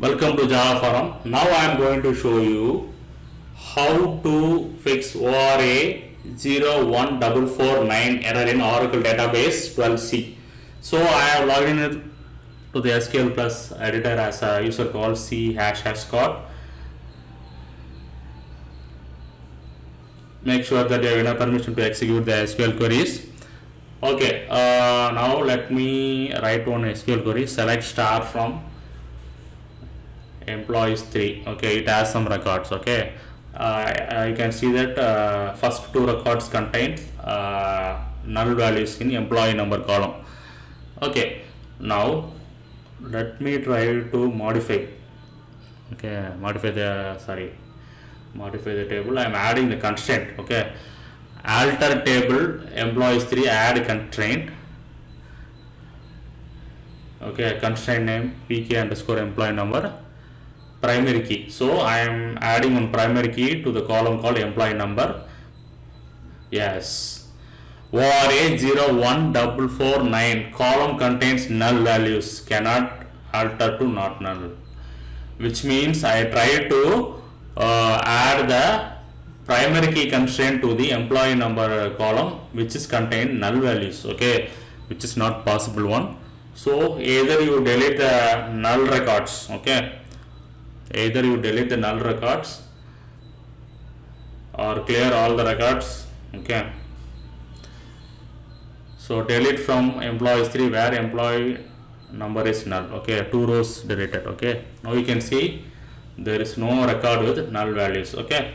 Welcome to Java Forum. Now I am going to show you how to fix ORA-01449 error in Oracle database 12c. So I have logged in to the SQL Plus editor as a user called c#scott. Make sure that you have enough permission to execute the SQL queries. Okay, now let me write one SQL query. Select star from employees 3. Okay, it has some records. Okay, you can see that first two records contain null values in employee number column. Okay, now let me try to modify. Okay, modify the table. I am adding the constraint. Okay, alter table employees 3, add constraint. Okay, constraint name pk underscore employee number, primary key. So I am adding one primary key to the column called employee number. Yes, ORA-01449 column contains null values, cannot alter to not null, which means I try to add the primary key constraint to the employee number column which is contain null values. Okay, which is not possible one. So either you delete the null records. Okay, either you delete the null records or clear all the records. Okay, so delete from employees 3 where employee number is null. Okay, 2 rows deleted. Okay, now you can see there is no record with null values. Okay,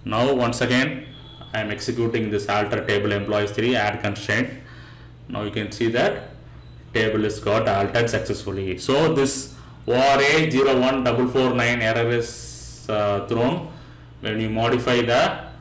now once again I am executing this alter table employees 3, add constraint. Now you can see that table is got altered successfully. So this ORA-01449 error is thrown when you modify the